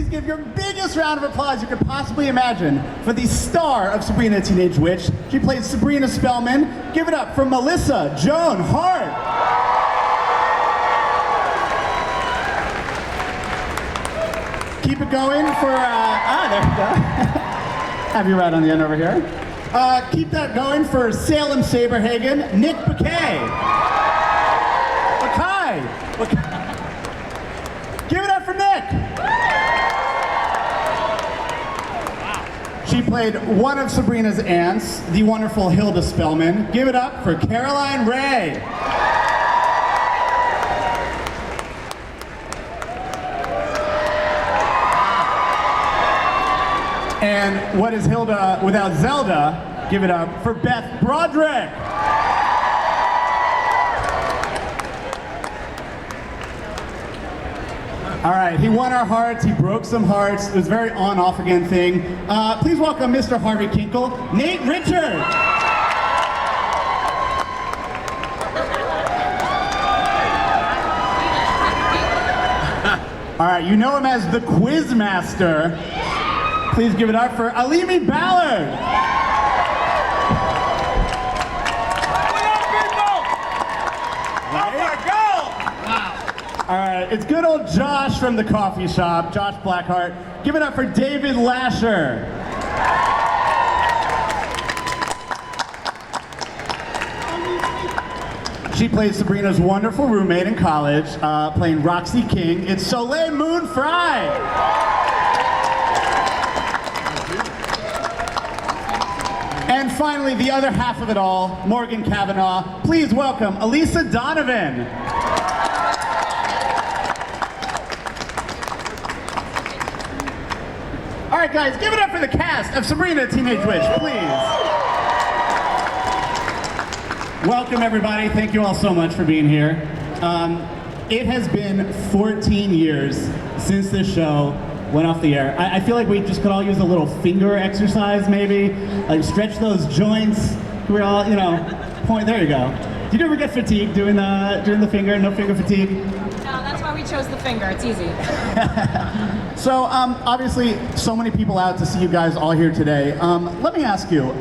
Please give your biggest round of applause you could possibly imagine for the star of Sabrina Teenage Witch. She plays Sabrina Spellman. Give it up for Melissa Joan Hart. Keep it going for, there we go. Have you right on the end over here. Keep that going for Salem Saberhagen, Nick Bakay. Bakay. Give it up for Nick. She played one of Sabrina's aunts, the wonderful Hilda Spellman. Give it up for Caroline Rhea. And what is Hilda without Zelda? Give it up for Beth Broderick. All right, he won our hearts, he broke some hearts. It was a very on-off again thing. Please welcome Mr. Harvey Kinkle, Nate Richert. All right, you know him as the Quiz Master. Please give it up for Alimi Ballard. All right, it's good old Josh from the coffee shop, Josh Blackheart. Give it up for David Lascher. She plays Sabrina's wonderful roommate in college, playing Roxy King. It's Soleil Moon Frye. And finally, the other half of it all, Morgan Cavanaugh. Please welcome Elisa Donovan. All right, guys, give it up for the cast of Sabrina Teenage Witch, please. Welcome, everybody. Thank you all so much for being here. It has been 14 years since this show went off the air. I feel like we just could all use a little finger exercise, maybe. Like, stretch those joints. We're all, you know, point. There you go. Did you ever get fatigued doing the finger? No finger fatigue? No, that's why we chose the finger. It's easy. So, obviously, so many people out to see you guys all here today. Let me ask you,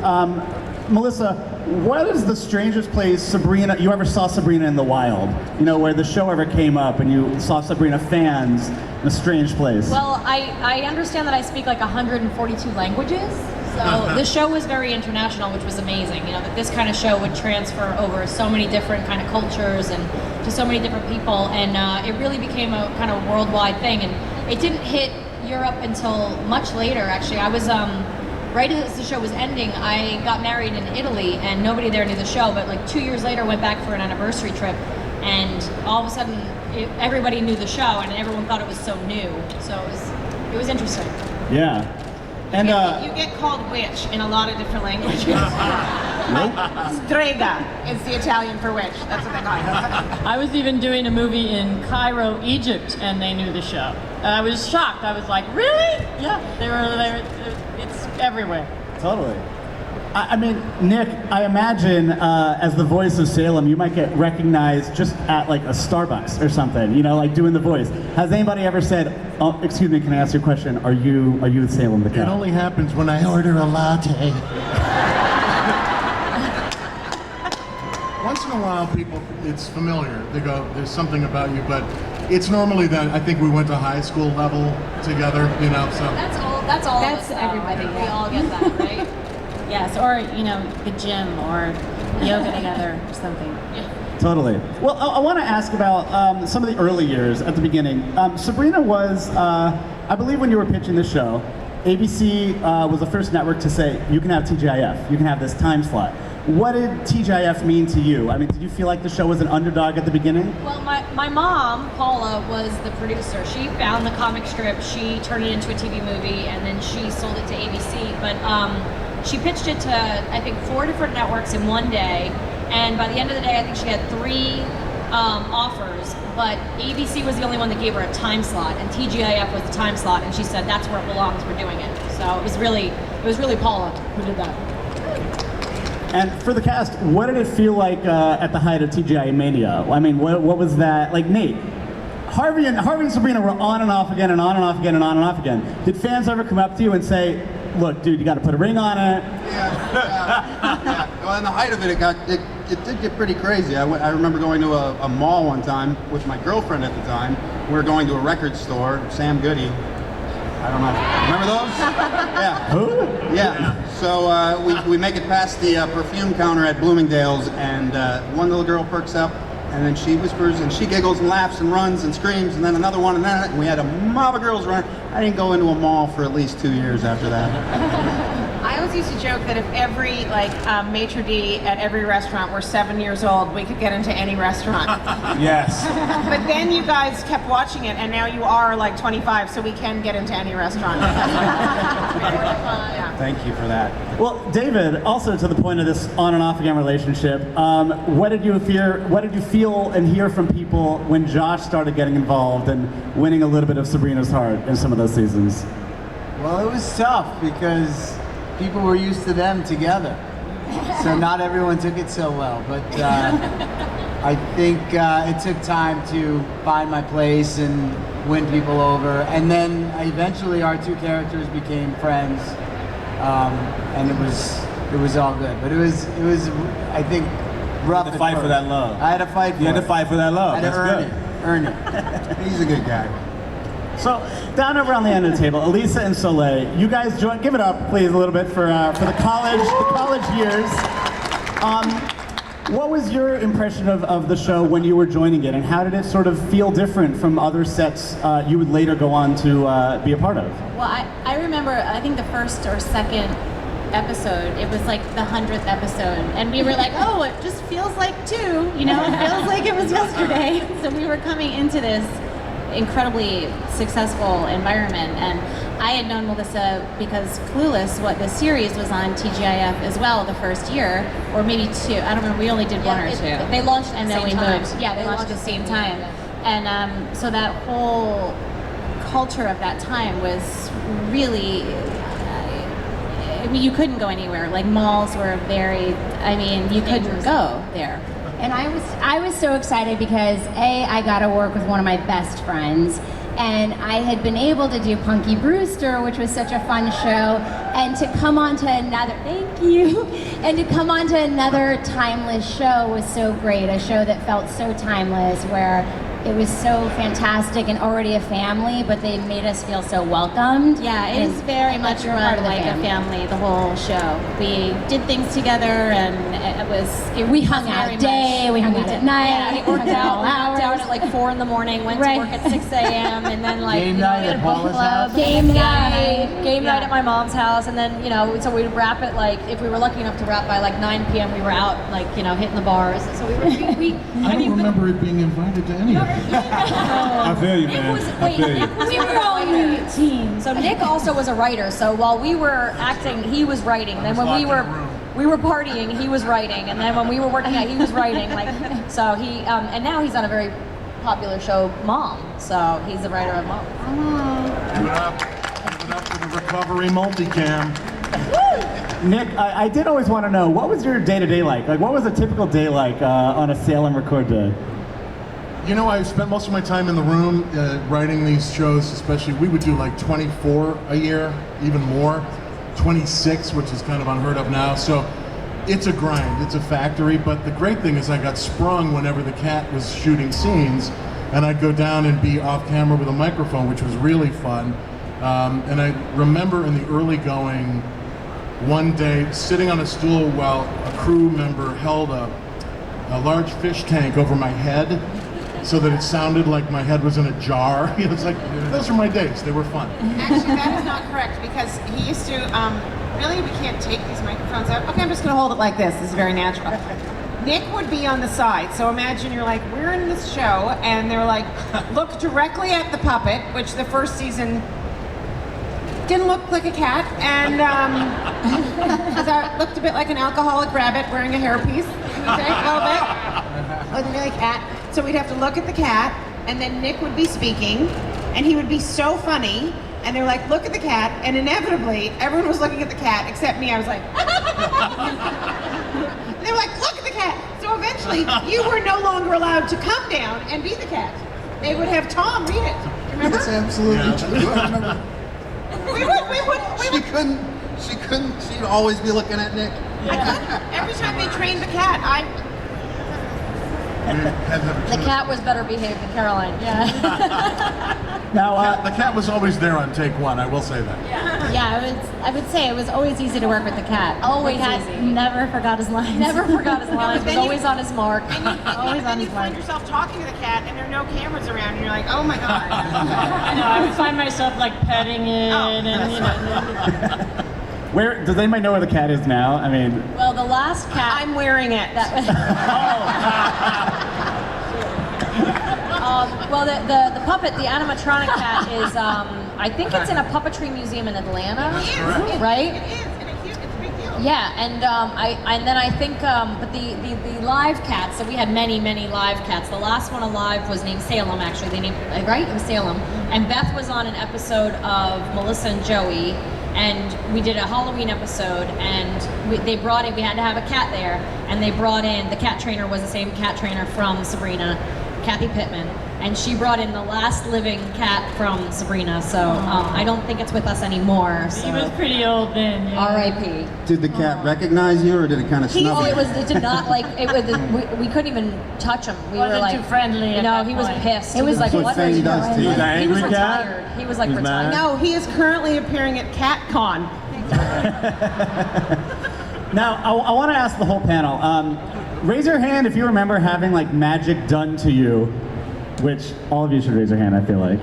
Melissa, what is the strangest place you ever saw Sabrina in the wild? You know, where the show ever came up and you saw Sabrina fans in a strange place? Well, I understand that I speak like 142 languages. So the show was very international, which was amazing. You know, that this kind of show would transfer over so many different kind of cultures and to so many different people. And it really became a kind of worldwide thing. And it didn't hit Europe until much later, actually. I was, right as the show was ending, I got married in Italy and nobody there knew the show, but like 2 years later went back for an anniversary trip and all of a sudden everybody knew the show and everyone thought it was so new. So it was interesting. Yeah. And you get called witch in a lot of different languages. Strega is the Italian for witch. That's what they call it. I was even doing a movie in Cairo, Egypt, and they knew the show. And I was shocked. I was like, really? Yeah, they were it's everywhere. Totally. I mean, Nick, I imagine as the voice of Salem, you might get recognized just at like a Starbucks or something, you know, like doing the voice. Has anybody ever said, oh, excuse me, can I ask you a question? Are you Salem the cat? It only happens when I order a latte. Once in a while, people, it's familiar. They go, there's something about you, but it's normally that I think we went to high school level together, you know, so. That's all. That's everybody. We all get that, right? Yes, or, you know, the gym or yoga together or something. Yeah. Totally. Well, I want to ask about some of the early years at the beginning. Sabrina was, I believe when you were pitching the show, ABC was the first network to say, you can have TGIF, you can have this time slot. What did TGIF mean to you? I mean, did you feel like the show was an underdog at the beginning? Well, my mom, Paula, was the producer. She found the comic strip, she turned it into a TV movie, and then she sold it to ABC. But she pitched it to, I think, 4 different networks in one day. And by the end of the day, I think she had 3 offers. But ABC was the only one that gave her a time slot, and TGIF was the time slot. And she said, that's where it belongs, we're doing it. So it was really Paula who did that. And for the cast, what did it feel like at the height of TGI Mania? I mean, what was that? Like, Nate? Harvey and Sabrina were on and off again and on and off again and on and off again. Did fans ever come up to you and say, look, dude, you got to put a ring on it? Yeah. Well, in the height of it, it did get pretty crazy. I remember going to a mall one time with my girlfriend at the time. We were going to a record store, Sam Goody. I don't know. Remember those? Yeah. Who? Yeah. So we make it past the perfume counter at Bloomingdale's, and one little girl perks up, and then she whispers, and she giggles and laughs and runs and screams, and then another one, and we had a mob of girls running. I didn't go into a mall for at least 2 years after that. I always used to joke that if every maitre d' at every restaurant were 7 years old, we could get into any restaurant. Yes. But then you guys kept watching it, and now you are like 25, so we can get into any restaurant. Yeah. Thank you for that. Well, David, also to the point of this on and off again relationship, what did you feel and hear from people when Josh started getting involved and winning a little bit of Sabrina's heart in some of those seasons? Well, it was tough because people were used to them together. So not everyone took it so well, but I think it took time to find my place and win people over. And then eventually our two characters became friends, and it was all good. But it was I think rough. You had to fight for that love. I had to fight for it. You had to fight for that love. I had to earn it. He's a good guy. So, down over on the end of the table, Elisa and Soleil, you guys join. Give it up, please, a little bit for the college years. What was your impression of the show when you were joining it, and how did it sort of feel different from other sets you would later go on to be a part of? Well, I remember, I think the first or second episode, it was like the 100th episode, and we were like, oh, it just feels like 2, you know, it feels like it was yesterday. So we were coming into this incredibly successful environment, and I had known Melissa because Clueless, the series was on TGIF as well the first year, or maybe 2. I don't remember. We only did 1 or 2. They launched and then we moved. Yeah, they launched at the same time, and so that whole culture of that time was really. I mean, you couldn't go anywhere. Like malls were very. I mean, you couldn't go there. And I was so excited because I got to work with one of my best friends, and I had been able to do Punky Brewster, which was such a fun show, and to come on to another, thank you, and to come on to another timeless show was so great, a show that felt so timeless, where it was so fantastic and already a family, but they made us feel so welcomed. Yeah, it was very much run like a family, the whole show. We did things together, and we hung out at day, we hung out at night. Yeah, we worked out at like 4 in the morning, went to work at 6 a.m. and then like Game night at Paula's house. Game night at my mom's house, and then so we'd wrap it like if we were lucky enough to wrap by like 9 p.m. we were out like hitting the bars. So we I don't remember it being invited to any of it. I feel you, man. I feel you. We were only 18. So Nick also was a writer. So while we were acting, he was writing. Then when we were partying, he was writing. And then when we were working out, he was writing. Like so he and now he's on a very popular show, Mom. So he's the writer of Mom. Give it up for the recovery multicam. Nick, I did always want to know, what was your day-to-day like? Like, what was a typical day like on a sail and record day? You know, I spent most of my time in the room writing these shows, especially. We would do like 24 a year, even more, 26, which is kind of unheard of now. So it's a grind, it's a factory. But the great thing is I got sprung whenever the cat was shooting scenes, and I'd go down and be off camera with a microphone, which was really fun. And I remember in the early going, one day sitting on a stool while a crew member held a large fish tank over my head, so that it sounded like my head was in a jar. It was like, those are my days. They were fun. Actually, that is not correct, because he used to, really, we can't take these microphones out. Okay, I'm just gonna hold it like this. This is very natural. Nick would be on the side. So imagine you're like, we're in this show, and they're like, look directly at the puppet, which the first season didn't look like a cat, and looked a bit like an alcoholic rabbit wearing a hairpiece, a little bit. Looked like a cat. So we'd have to look at the cat, and then Nick would be speaking, and he would be so funny, and they're like, look at the cat, and inevitably, everyone was looking at the cat, except me. I was like, they were like, look at the cat. So eventually, you were no longer allowed to come down and be the cat. they would have Tom read it. Remember? That's absolutely true. I remember. We would. She couldn't. She'd always be looking at Nick. I couldn't. Every time they trained the cat, The cat was better behaved than Caroline. Yeah. Now, The cat was always there on take one, I will say that. Yeah, I would say it was always easy to work with the cat. Always the cat easy. Never forgot his lines. Never forgot his lines. Was then you- always on his mark. always then you find yourself talking to the cat, and there are no cameras around, and you're like, oh my god. I know, I would find myself like petting it, Oh, and you know. where does anybody know where the cat is now? I mean, Well, the last cat. I'm wearing it. Well, the puppet, the animatronic cat is, I think it's in a puppetry museum in Atlanta, right? It is, and it's a big deal. Yeah, and then I think, but the live cats. So we had many live cats. The last one alive was named Salem. Actually, they named right. It was Salem, and Beth was on an episode of Melissa and Joey. And we did a Halloween episode, and they brought in. We had to have a cat there, and they brought in the cat trainer was the same cat trainer from Sabrina, Kathy Pittman, and she brought in the last living cat from Sabrina. So I don't think it's with us anymore. So. He was pretty old then. Yeah. R.I.P. Did the cat recognize you, or did it kind of snub you? It did not like it was. We couldn't even touch him. We were Wasn't like too friendly at No, that he was point. pissed. It He was was like, what what Fang are you does to doing? you. He's an He was angry cat? retired. He was like He's retired. mad? No, he is currently appearing at CatCon. now I want to ask the whole panel. Raise your hand if you remember having like magic done to you, which all of you should raise your hand. I feel like.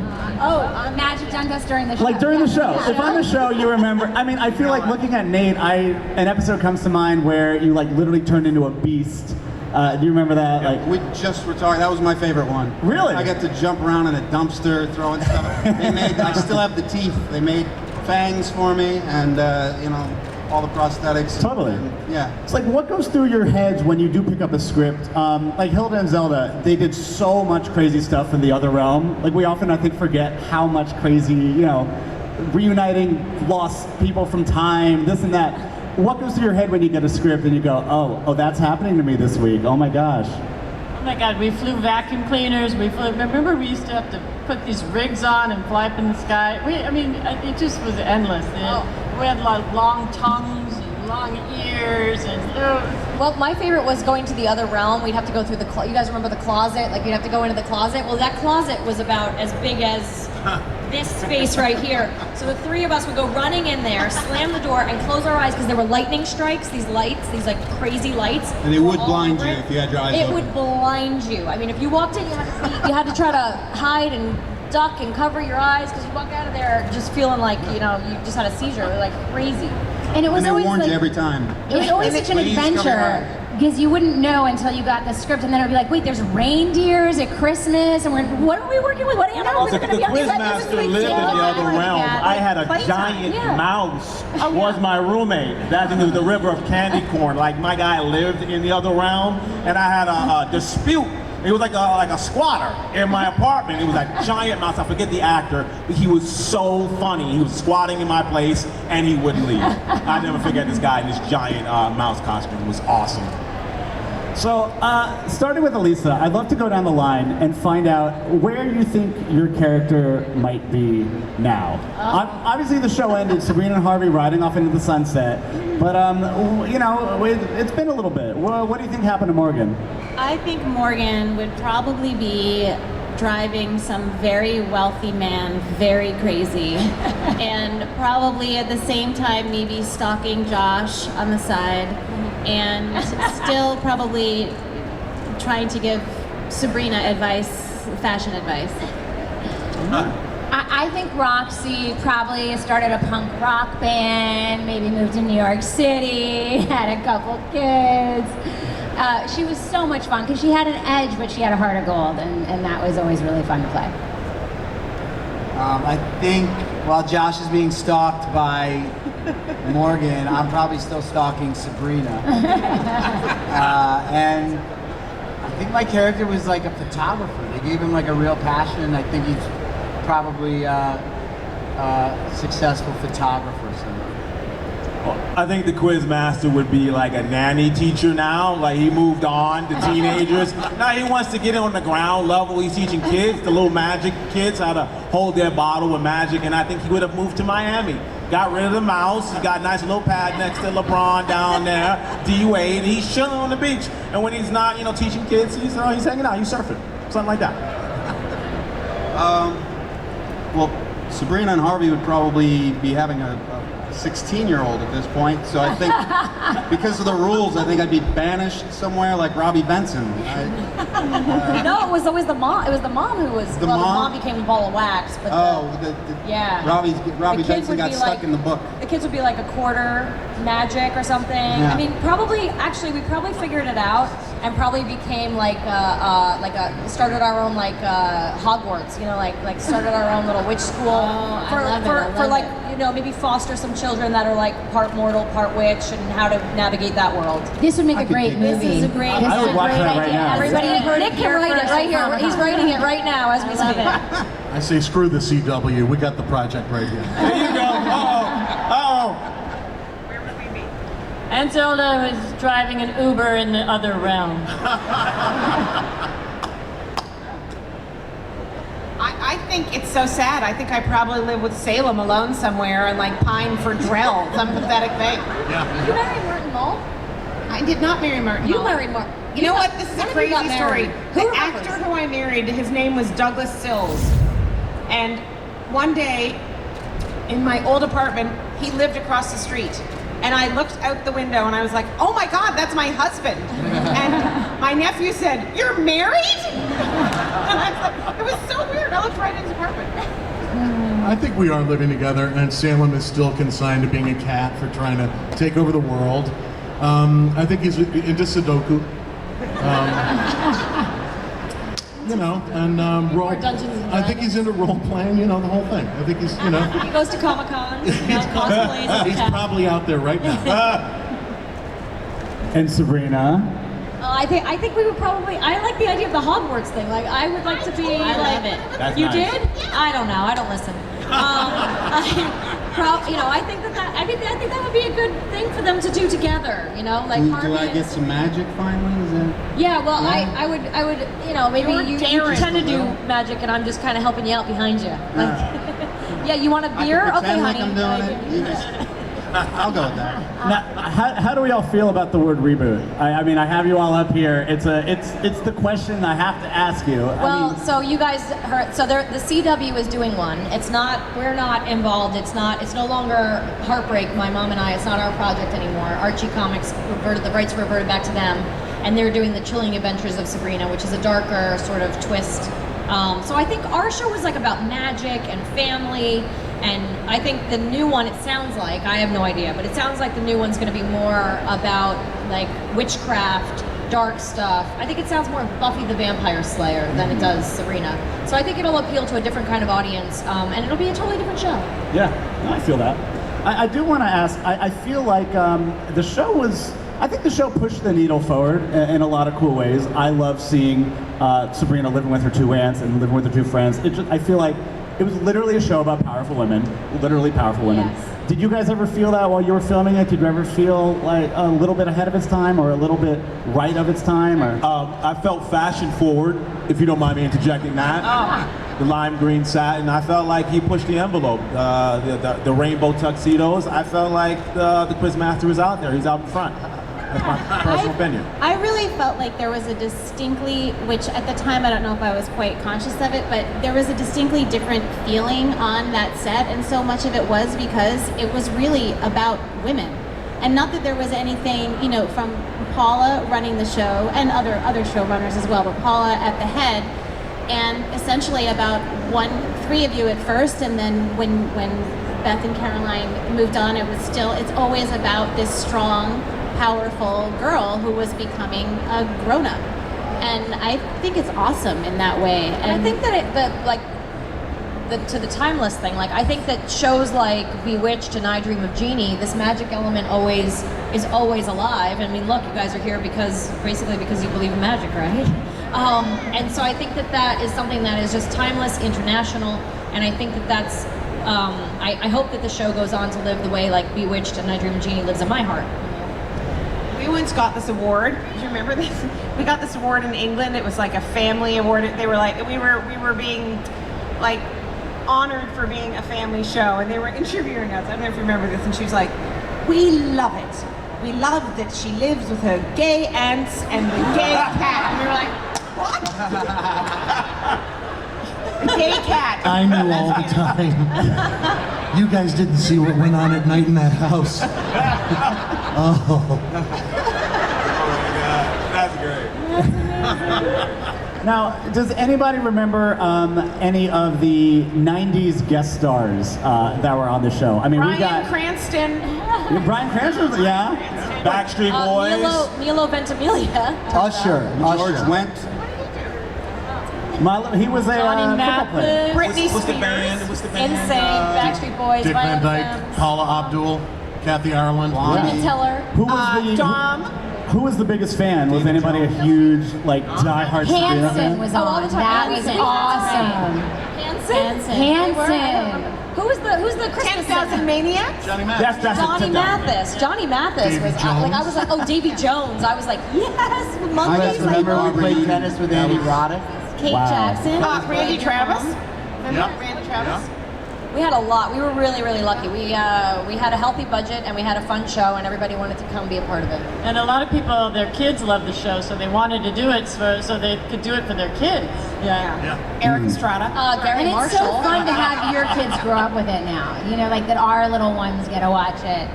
Magic done to us during the show. Like during the show. If on the show you remember, I mean, I feel like looking at Nate, an episode comes to mind where you like literally turned into a beast. Do you remember that? Like, We just were talking. That was my favorite one. Really? I got to jump around in a dumpster, throwing stuff. I still have the teeth. They made fangs for me, and all the prosthetics. Totally. Yeah. it's like what goes through your heads when you do pick up a script? Like Hilda and Zelda, they did so much crazy stuff in the other realm. Like we often, I think, forget how much crazy, reuniting lost people from time, this and that. What goes through your head when you get a script and you go, oh, that's happening to me this week. Oh my gosh. Oh my God, we flew vacuum cleaners. Remember we used to have to put these rigs on and fly up in the sky. It just was endless. We had long tongues and long ears and. Well, my favorite was going to the other realm. We'd have to go through you guys remember the closet? Like, you'd have to go into the closet. Well, that closet was about as big as this space right here. So the three of us would go running in there, slam the door, and close our eyes because there were lightning strikes, these lights, these like crazy lights. And it would all blind over you it. if you had your eyes It open. would blind you. I mean, if you walked in, you had to try to hide and duck and cover your eyes because you walk out of there just feeling like, you just had a seizure, like crazy. And it was And they always warned like, you every time. It was always such an Please cover your adventure eyes. because you wouldn't know until you got the script, and then it would be like, wait, there's reindeers at Christmas, and what are we working with? What animals are The going to be on this Quizmaster episode? lived in the other realm. I had a Playtime, giant yeah. mouse was my roommate. That's in the river of candy corn. Like my guy lived in the other realm, and I had a dispute. It was like a squatter in my apartment. It was a giant mouse. I forget the actor, but he was so funny. He was squatting in my place, and he wouldn't leave. I never forget this guy in this giant mouse costume. It was awesome. So, starting with Elisa, I'd love to go down the line and find out where you think your character might be now. Obviously, the show ended, Sabrina and Harvey riding off into the sunset, but it's been a little bit. What do you think happened to Morgan? I think Morgan would probably be driving some very wealthy man very crazy and probably at the same time maybe stalking Josh on the side and still probably trying to give Sabrina fashion advice. I think Roxy probably started a punk rock band, maybe moved to New York City, had a couple kids. She was so much fun because she had an edge, but she had a heart of gold, and that was always really fun to play. I think while Josh is being stalked by Morgan, I'm probably still stalking Sabrina. And I think my character was like a photographer. They gave him like a real passion. I think he's probably a successful photographer. So. I think the quiz master would be like a nanny teacher now. Like he moved on to teenagers. Now he wants to get on the ground level. He's teaching kids, the little magic kids, how to hold their bottle with magic. And I think he would have moved to Miami. Got rid of the mouse. He got a nice little pad next to LeBron down there. D-Wade. He's chilling on the beach. And when he's not, teaching kids, he's hanging out. He's surfing, something like that. Well, Sabrina and Harvey would probably be having a 16-year-old at this point, so I think because of the rules, I think I'd be banished somewhere like Robbie Benson. No, it was always the mom. It was the mom who was. The well, mom? the mom became a ball of wax. But yeah. Robbie The kids Benson would got be stuck like- in the book. The kids would be like a quarter magic or something. Yeah. I mean, actually, we probably figured it out and probably became started our own Hogwarts. Like started our own little witch school maybe foster some children that are like part mortal, part witch, and how to navigate that world. This would make a great movie. This is a great. I would watch that right now. Everybody, Nick can write it right here. He's writing it right now as we speak. I say screw the CW. We got the project right here. There you go. Uh-oh. Antilda was driving an Uber in the other realm. I think it's so sad. I think I probably live with Salem alone somewhere and pine for Drell, some pathetic thing. You married Martin Mull? I did not marry Martin. You Mull. married Martin. You know what? This is a When you crazy got story. married? The Who remembers? actor who I married, his name was Douglas Sills. And one day, in my old apartment, he lived across the street. And I looked out the window and I was like, oh my God, that's my husband. And my nephew said, you're married? And I was like, it was so weird. I looked right in his apartment. I think we are living together, and Salem is still consigned to being a cat for trying to take over the world. I think he's into Sudoku. Role. Dungeons and I think he's into role playing. The whole thing. I think he's, He goes to Comic-Con. Cosplays as a he's cat. probably out there right now. And Sabrina. I think we would probably. I like the idea of the Hogwarts thing. Like I would like to be. I like, love it. That's you nice. did? I don't know. I don't listen. I think that would be a good thing for them to do together. Do Harvey I get some magic finally? Is that? Yeah, well, Yeah. I would, maybe you pretend to do magic, and I'm just kind of helping you out behind you. Yeah, you want a I beer? can Okay, pretend like honey. I'm doing it. You just, I'll go with that. Now, how do we all feel about the word reboot? I mean, I have you all up here. It's the question I have to ask you. Well, so you guys heard. So the CW is doing one. We're not involved. It's no longer Heartbreak. My mom and I. It's not our project anymore. Archie Comics the rights reverted back to them, and they're doing the Chilling Adventures of Sabrina, which is a darker sort of twist. So I think our show was about magic and family. And I think the new one, it sounds like, I have no idea, but it sounds like the new one's going to be more about witchcraft, dark stuff. I think it sounds more Buffy the Vampire Slayer than it does Sabrina. So I think it'll appeal to a different kind of audience, and it'll be a totally different show. Yeah, I feel that. I do want to ask, I feel like the show I think the show pushed the needle forward in a lot of cool ways. I love seeing Sabrina living with her two aunts and living with her two friends. I feel like it was literally a show about powerful women, literally powerful women. Yes. Did you guys ever feel that while you were filming it? Did you ever feel like a little bit ahead of its time or a little bit right of its time? Or I felt fashion forward, if you don't mind me interjecting that. The lime green satin, I felt like he pushed the envelope. The rainbow tuxedos, I felt like the Quizmaster was out there. He's out in front. That's my personal opinion. I really felt like there was a distinctly, which at the time I don't know if I was quite conscious of it, but there was a distinctly different feeling on that set, and so much of it was because it was really about women. And not that there was anything, from Paula running the show and other showrunners as well, but Paula at the head, and essentially about three of you at first, and then when Beth and Caroline moved on, it's always about this strong, powerful girl who was becoming a grown-up, and I think it's awesome in that way. And I think that to the timeless thing, I think that shows like Bewitched and I Dream of Jeannie, this magic element is always alive. I mean, look, you guys are here because you believe in magic, right? And so I think that is something that is just timeless, international, and I think that's I hope that the show goes on to live the way like Bewitched and I Dream of Jeannie lives in my heart. We once got this award. Do you remember this? We got this award in England. It was like a family award. They were like, we were being like honored for being a family show, and they were interviewing us. I don't know if you remember this, and she was like, "We love it. We love that she lives with her gay aunts and the gay cat." And we were like, "What?" The gay cat. I knew all the time. You guys didn't see what went on at night in that house. Oh. That's great. Now, does anybody remember any of the 90s guest stars that were on the show? I mean, we got... Bryan Cranston. Bryan Cranston, yeah. Backstreet Boys. Milo Ventimiglia. Usher. George Wendt. He was a Johnny football player. Mathis. Britney What's the Spears. band? What's the band? Insane. Backstreet Boys. Dick Van Violent Dyke, Femmes. Paula Abdul, Kathy Ireland. Penn Teller. Who was Dom. Who was the biggest fan? Was anybody a huge, like, diehard Sabrina Hanson fan? was Oh, all on. the time. That was Hanson. awesome. Hanson. Who's the Christmas 10,000 Maniacs. Johnny Mathis. That's Johnny Mathis. Johnny Mathis Davy was like I was like, oh, Davy Jones. I was like, yes, I monkeys. just remember we played tennis with Andy Roddick. Kate Wow. Jackson. Randy Travis. Remember Yep. Randy Travis? We had a lot. We were really, really lucky. We had a healthy budget and we had a fun show, and everybody wanted to come be a part of it. And a lot of people, their kids love the show, so they wanted to do it so they could do it for their kids. Yeah. Eric Estrada. Gary And it's Marshall. so fun to have your kids grow up with it now. You know, like that our little ones get to watch it.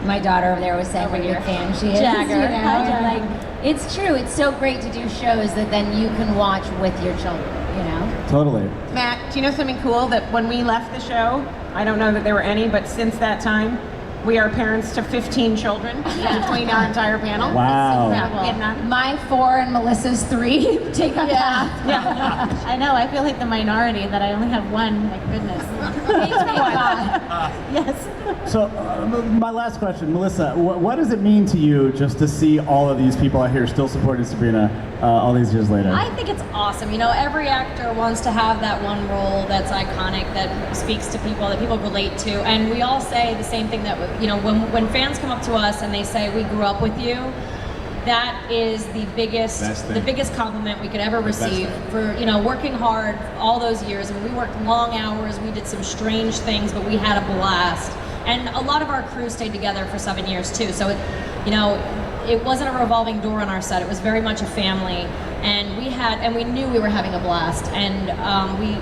My daughter over there was saying what a big fan she is. Jagger. You know, Hi, and, Jagger. like, it's true. It's so great to do shows that then you can watch with your children, you know? Totally. Matt, do you know something cool? That when we left the show, I don't know that there were any, but since that time, we are parents to 15 children between our entire panel. Wow. Yeah, we had none. My 4 and Melissa's 3 take up half. I know, I feel like the minority that I only have one. My goodness. Thanks be to God. Yes. So, my last question, Melissa, what does it mean to you just to see all of these people out here still supporting Sabrina all these years later? I think it's awesome. You know, every actor wants to have that one role that's iconic, that speaks to people, that people relate to. And we all say the same thing that, you know, when fans come up to us and they say, we grew up with you, that is the biggest compliment we could ever receive for, you know, working hard all those years. I mean, we worked long hours, we did some strange things, but we had a blast. And a lot of our crew stayed together for 7 years too. So, you know, it wasn't a revolving door on our set. It was very much a family, and we knew we were having a blast. And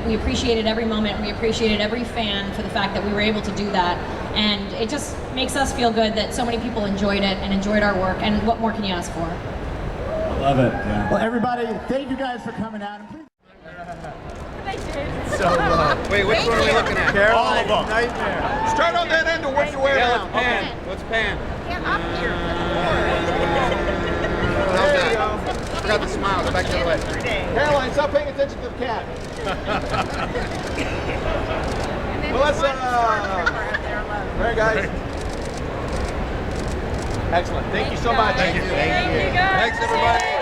we appreciated every moment. We appreciated every fan for the fact that we were able to do that. And it just makes us feel good that so many people enjoyed it and enjoyed our work. And what more can you ask for? I love it. Yeah. Well, everybody, thank you guys for coming out. And please... Wait, which one are we looking at? Caroline, Nightmare. Start on that end and work your way around. Let's pan. Get up here. There you go. Forgot the smile. Go back the other way. Caroline, stop paying attention to the cat. Melissa. All right, guys. Excellent. Thank you so much. Thank you. Thanks, everybody.